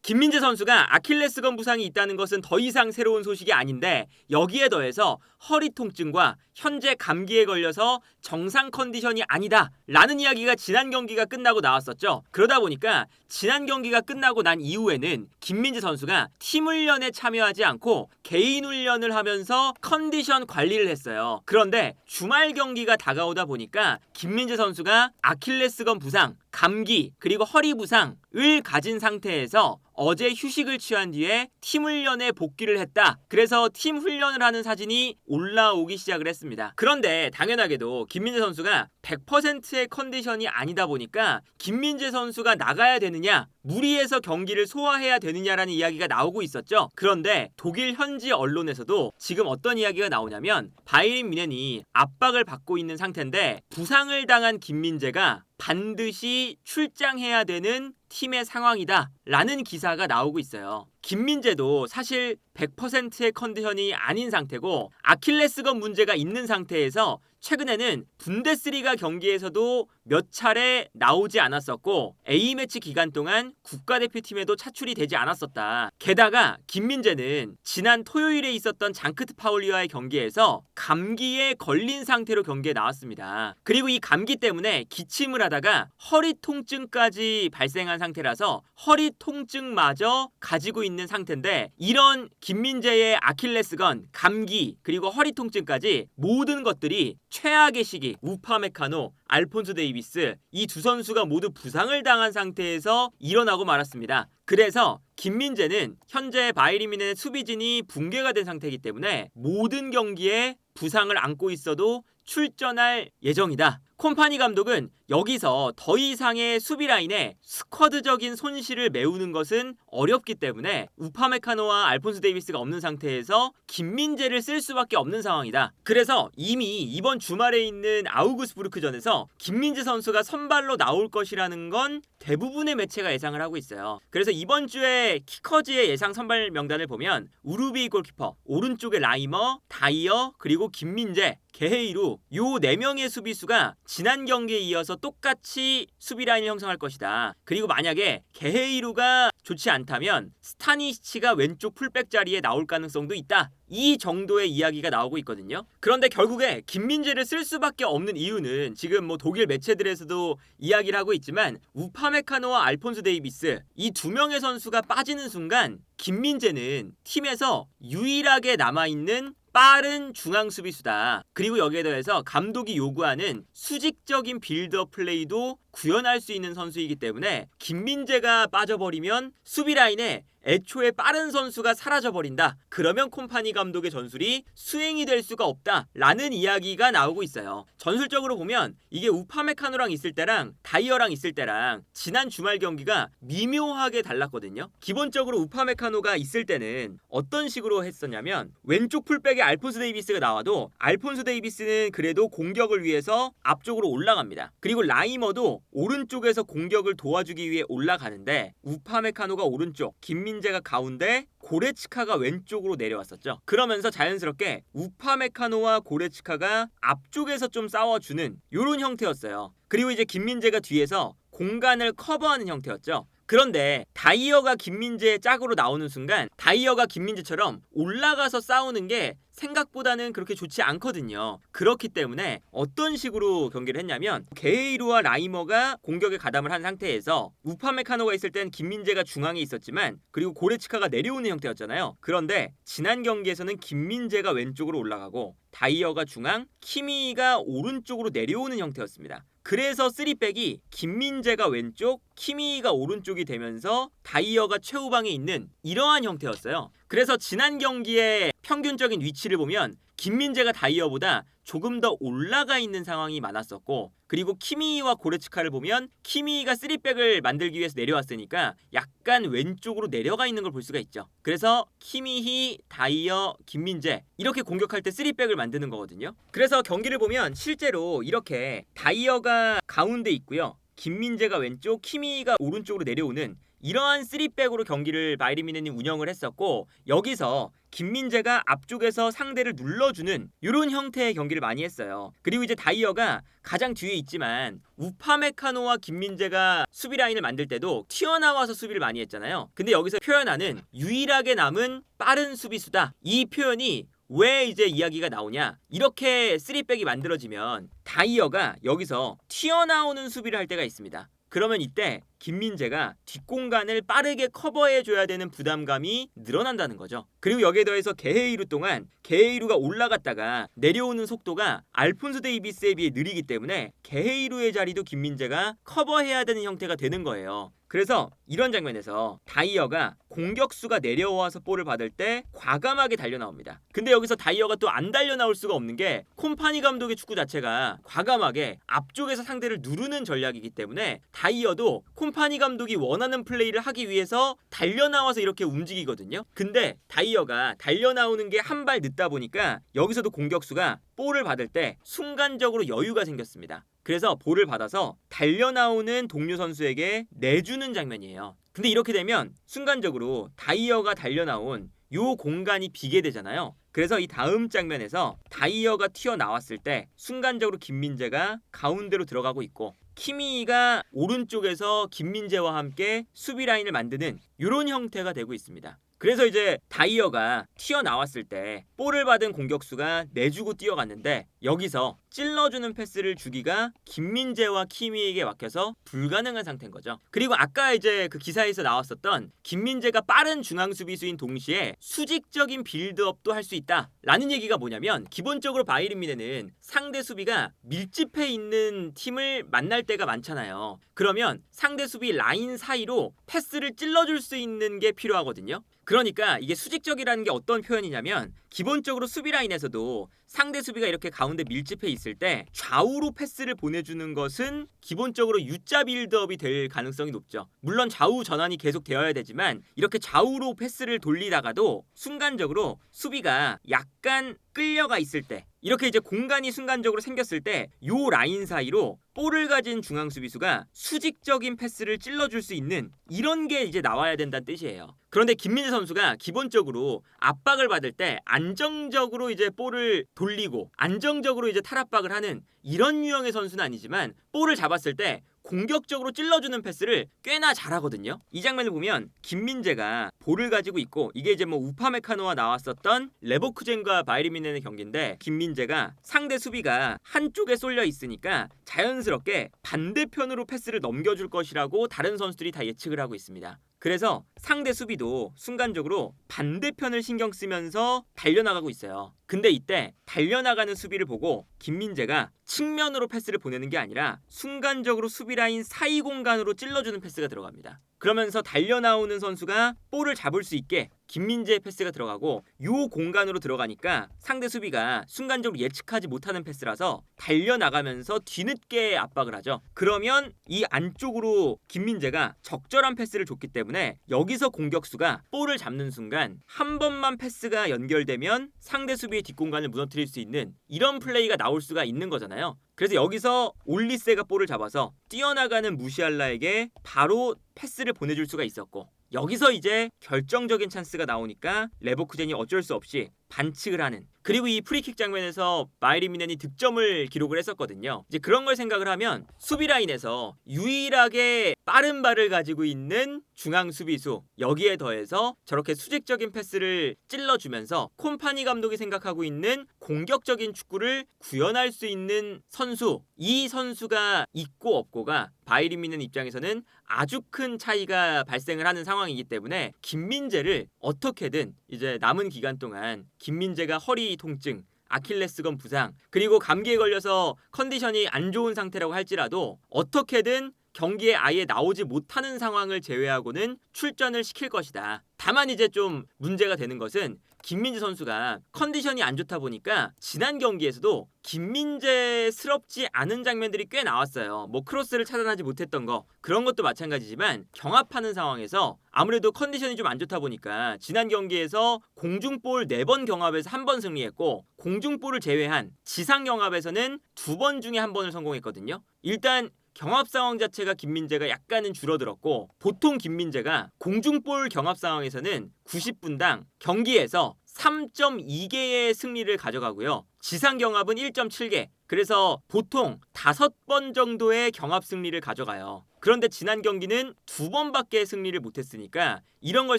김민재 선수가 아킬레스건 부상이 있다는 것은 더 이상 새로운 소식이 아닌데 여기에 더해서 허리 통증과 현재 감기에 걸려서 정상 컨디션이 아니다 라는 이야기가 지난 경기가 끝나고 나왔었죠. 그러다 보니까 지난 경기가 끝나고 난 이후에는 김민재 선수가 팀 훈련에 참여하지 않고 개인 훈련을 하면서 컨디션 관리를 했어요. 그런데 주말 경기가 다가오다 보니까 김민재 선수가 아킬레스건 부상, 감기 그리고 허리 부상을 가진 상태에서 어제 휴식을 취한 뒤에 팀 훈련에 복귀를 했다. 그래서 팀 훈련을 하는 사진이 올라오기 시작을 했습니다. 그런데 당연하게도 김민재 선수가 100%의 컨디션이 아니다 보니까 김민재 선수가 나가야 되느냐, 무리해서 경기를 소화해야 되느냐라는 이야기가 나오고 있었죠. 그런데 독일 현지 언론에서도 지금 어떤 이야기가 나오냐면 바이에른 뮌헨이 압박을 받고 있는 상태인데 부상을 당한 김민재가 반드시 출장해야 되는 팀의 상황이다 라는 기사가 나오고 있어요. 김민재도 사실 100%의 컨디션이 아닌 상태고 아킬레스건 문제가 있는 상태에서 최근에는 분데스리가 경기에서도 몇 차례 나오지 않았었고 A매치 기간 동안 국가대표팀에도 차출이 되지 않았었다. 게다가 김민재는 지난 토요일에 있었던 장크트 파울리와의 경기에서 감기에 걸린 상태로 경기에 나왔습니다. 그리고 이 감기 때문에 기침을 하다가 허리 통증까지 발생한 상태라서 허리 통증마저 가지고 있는 상태인데 이런 김민재의 아킬레스건, 감기 그리고 허리 통증까지 모든 것들이 최악의 시기 우파메카노, 알폰소 데이비스 이 두 선수가 모두 부상을 당한 상태에서 일어나고 말았습니다. 그래서 김민재는 현재 바이에른 뮌헨의 수비진이 붕괴가 된 상태이기 때문에 모든 경기에 부상을 안고 있어도 출전할 예정이다. 콤파니 감독은 여기서 더 이상의 수비 라인에 스쿼드적인 손실을 메우는 것은 어렵기 때문에 우파메카노와 알폰소 데이비스가 없는 상태에서 김민재를 쓸 수밖에 없는 상황이다. 그래서 이미 이번 주말에 있는 아우그스부르크전에서 김민재 선수가 선발로 나올 것이라는 건 대부분의 매체가 예상을 하고 있어요. 그래서 이번 주에 키커즈의 예상 선발 명단을 보면 우루비 골키퍼, 오른쪽에 라이머, 다이어, 그리고 김민재, 게헤이루 요 4명의 수비수가 지난 경기에 이어서 똑같이 수비 라인을 형성할 것이다. 그리고 만약에 게헤이루가 좋지 않다면 스타니시치가 왼쪽 풀백 자리에 나올 가능성도 있다. 이 정도의 이야기가 나오고 있거든요. 그런데 결국에 김민재를 쓸 수밖에 없는 이유는 지금 뭐 독일 매체들에서도 이야기를 하고 있지만 우파메카노와 알폰소 데이비스 이 2명의 선수가 빠지는 순간 김민재는 팀에서 유일하게 남아있는 빠른 중앙 수비수다. 그리고 여기에 더해서 감독이 요구하는 수직적인 빌드업 플레이도 구현할 수 있는 선수이기 때문에 김민재가 빠져버리면 수비 라인에 애초에 빠른 선수가 사라져버린다. 그러면 콤파니 감독의 전술이 수행이 될 수가 없다 라는 이야기가 나오고 있어요. 전술적으로 보면 이게 우파메카노랑 있을 때랑 다이어랑 있을 때랑 지난 주말 경기가 미묘하게 달랐거든요. 기본적으로 우파메카노가 있을 때는 어떤 식으로 했었냐면 왼쪽 풀백에 알폰소 데이비스가 나와도 알폰소 데이비스는 그래도 공격을 위해서 앞쪽으로 올라갑니다. 그리고 라이머도 오른쪽에서 공격을 도와주기 위해 올라가는데 우파메카노가 오른쪽, 김민재가 가운데, 고레츠카가 왼쪽으로 내려왔었죠. 그러면서 자연스럽게 우파메카노와 고레츠카가 앞쪽에서 좀 싸워주는 이런 형태였어요. 그리고 이제 김민재가 뒤에서 공간을 커버하는 형태였죠. 그런데 다이어가 김민재의 짝으로 나오는 순간 다이어가 김민재처럼 올라가서 싸우는 게 생각보다는 그렇게 좋지 않거든요. 그렇기 때문에 어떤 식으로 경기를 했냐면 게이루와 라이머가 공격에 가담을 한 상태에서 우파메카노가 있을 땐 김민재가 중앙에 있었지만 그리고 고레츠카가 내려오는 형태였잖아요. 그런데 지난 경기에서는 김민재가 왼쪽으로 올라가고 다이어가 중앙, 키미가 오른쪽으로 내려오는 형태였습니다. 그래서 3백이 김민재가 왼쪽, 키미가 오른쪽이 되면서 다이어가 최후방에 있는 이러한 형태였어요. 그래서 지난 경기의 평균적인 위치를 보면 김민재가 다이어보다 조금 더 올라가 있는 상황이 많았었고 그리고 키미와 고레츠카를 보면 키미가 3백을 만들기 위해서 내려왔으니까 약간 왼쪽으로 내려가 있는 걸 볼 수가 있죠. 그래서 키미히, 다이어, 김민재 이렇게 공격할 때 3백을 만드는 거거든요. 그래서 경기를 보면 실제로 이렇게 다이어가 가운데 있고요. 김민재가 왼쪽, 키미가 오른쪽으로 내려오는 이러한 3백으로 경기를 바이에른 뮌헨이 운영을 했었고 여기서 김민재가 앞쪽에서 상대를 눌러주는 이런 형태의 경기를 많이 했어요. 그리고 이제 다이어가 가장 뒤에 있지만 우파메카노와 김민재가 수비 라인을 만들 때도 튀어나와서 수비를 많이 했잖아요. 근데 여기서 표현하는 유일하게 남은 빠른 수비수다. 이 표현이 왜 이제 이야기가 나오냐? 이렇게 3백이 만들어지면 다이어가 여기서 튀어나오는 수비를 할 때가 있습니다. 그러면 이때 김민재가 뒷공간을 빠르게 커버해줘야 되는 부담감이 늘어난다는 거죠. 그리고 여기에 더해서 게헤이루 동안 게헤이루가 올라갔다가 내려오는 속도가 알폰소 데이비스에 비해 느리기 때문에 게헤이루의 자리도 김민재가 커버해야 되는 형태가 되는 거예요. 그래서 이런 장면에서 다이어가 공격수가 내려와서 볼을 받을 때 과감하게 달려 나옵니다. 근데 여기서 다이어가 또 안 달려 나올 수가 없는 게 콤파니 감독의 축구 자체가 과감하게 앞쪽에서 상대를 누르는 전략이기 때문에 다이어도 콤파니 감독이 원하는 플레이를 하기 위해서 달려 나와서 이렇게 움직이거든요. 근데 다이어가 달려 나오는 게 한 발 늦다 보니까 여기서도 공격수가 볼을 받을 때 순간적으로 여유가 생겼습니다. 그래서 볼을 받아서 달려 나오는 동료 선수에게 내주는 장면이에요. 근데 이렇게 되면 순간적으로 다이어가 달려 나온 요 공간이 비게 되잖아요. 그래서 이 다음 장면에서 다이어가 튀어나왔을 때 순간적으로 김민재가 가운데로 들어가고 있고 키미가 오른쪽에서 김민재와 함께 수비 라인을 만드는 이런 형태가 되고 있습니다. 그래서 이제 다이어가 튀어나왔을 때 볼을 받은 공격수가 내주고 뛰어갔는데 여기서 찔러주는 패스를 주기가 김민재와 키미에게 막혀서 불가능한 상태인 거죠. 그리고 아까 이제 그 기사에서 나왔었던 김민재가 빠른 중앙 수비수인 동시에 수직적인 빌드업도 할 수 있다라는 얘기가 뭐냐면 기본적으로 바이에른 뮌헨은 상대 수비가 밀집해 있는 팀을 만날 때가 많잖아요. 그러면 상대 수비 라인 사이로 패스를 찔러줄 수 있는 게 필요하거든요. 그러니까 이게 수직적이라는 게 어떤 표현이냐면 기본적으로 수비 라인에서도 상대 수비가 이렇게 가운데 밀집해 있을 때 좌우로 패스를 보내주는 것은 기본적으로 U자 빌드업이 될 가능성이 높죠. 물론 좌우 전환이 계속 되어야 되지만 이렇게 좌우로 패스를 돌리다가도 순간적으로 수비가 약간 끌려가 있을 때 이렇게 이제 공간이 순간적으로 생겼을 때 요 라인 사이로 볼을 가진 중앙 수비수가 수직적인 패스를 찔러줄 수 있는 이런 게 이제 나와야 된다는 뜻이에요. 그런데 김민재 선수가 기본적으로 압박을 받을 때 안정적으로 이제 볼을 돌리고 안정적으로 이제 탈압박을 하는 이런 유형의 선수는 아니지만 볼을 잡았을 때 공격적으로 찔러주는 패스를 꽤나 잘하거든요. 이 장면을 보면 김민재가 볼을 가지고 있고 이게 이제 뭐 우파메카노와 나왔었던 레버쿠젠과 바이에른 뮌헨의 경기인데 김민재가 상대 수비가 한쪽에 쏠려 있으니까 자연스럽게 반대편으로 패스를 넘겨줄 것이라고 다른 선수들이 다 예측을 하고 있습니다. 그래서 상대 수비도 순간적으로 반대편을 신경 쓰면서 달려나가고 있어요. 근데 이때 달려나가는 수비를 보고 김민재가 측면으로 패스를 보내는 게 아니라 순간적으로 수비 라인 사이 공간으로 찔러주는 패스가 들어갑니다. 그러면서 달려나오는 선수가 볼을 잡을 수 있게 김민재의 패스가 들어가고 요 공간으로 들어가니까 상대 수비가 순간적으로 예측하지 못하는 패스라서 달려나가면서 뒤늦게 압박을 하죠. 그러면 이 안쪽으로 김민재가 적절한 패스를 줬기 때문에 여기서 공격수가 볼을 잡는 순간 한 번만 패스가 연결되면 상대 수비의 뒷공간을 무너뜨릴 수 있는 이런 플레이가 나올 수가 있는 거잖아요. 그래서 여기서 올리세가 볼을 잡아서 뛰어나가는 무시알라에게 바로 패스를 보내줄 수가 있었고 여기서 이제 결정적인 찬스가 나오니까 레버쿠젠이 어쩔 수 없이 반칙을 하는 그리고 이 프리킥 장면에서 바이에른 뮌헨이 득점을 기록을 했었거든요. 이제 그런 걸 생각을 하면 수비 라인에서 유일하게 빠른 발을 가지고 있는 중앙 수비수 여기에 더해서 저렇게 수직적인 패스를 찔러주면서 콤파니 감독이 생각하고 있는 공격적인 축구를 구현할 수 있는 선수 이 선수가 있고 없고가 바이에른 뮌헨 입장에서는 아주 큰 차이가 발생을 하는 상황이기 때문에 김민재를 어떻게든 이제 남은 기간 동안 김민재가 허리 통증, 아킬레스건 부상, 그리고 감기에 걸려서 컨디션이 안 좋은 상태라고 할지라도 어떻게든 경기에 아예 나오지 못하는 상황을 제외하고는 출전을 시킬 것이다. 다만 이제 좀 문제가 되는 것은 김민재 선수가 컨디션이 안 좋다 보니까 지난 경기에서도 김민재스럽지 않은 장면들이 꽤 나왔어요. 뭐 크로스를 차단하지 못했던 거 그런 것도 마찬가지지만 경합하는 상황에서 아무래도 컨디션이 좀 안 좋다 보니까 지난 경기에서 공중볼 4번 경합에서 1번 승리했고 공중볼을 제외한 지상 경합에서는 2번 중에 1번을 성공했거든요. 일단 경합 상황 자체가 김민재가 약간은 줄어들었고 보통 김민재가 공중볼 경합 상황에서는 90분당 경기에서 3.2개의 승리를 가져가고요. 지상 경합은 1.7개. 그래서 보통 5번 정도의 경합 승리를 가져가요. 그런데 지난 경기는 2번밖에 승리를 못했으니까 이런 걸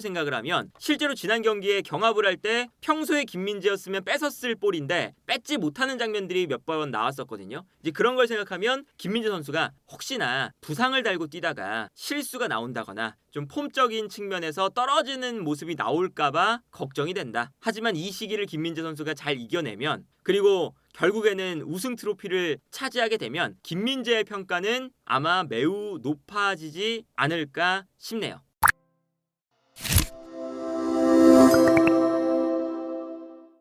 생각을 하면 실제로 지난 경기에 경합을 할 때 평소에 김민재였으면 뺏었을 볼인데 뺏지 못하는 장면들이 몇 번 나왔었거든요. 이제 그런 걸 생각하면 김민재 선수가 혹시나 부상을 달고 뛰다가 실수가 나온다거나 좀 폼적인 측면에서 떨어지는 모습이 나올까봐 걱정이 된다. 하지만 이 시기를 김민재 선수가 잘 이겨내면 그리고 결국에는 우승 트로피를 차지하게 되면 김민재의 평가는 아마 매우 높아지지 않을까 싶네요.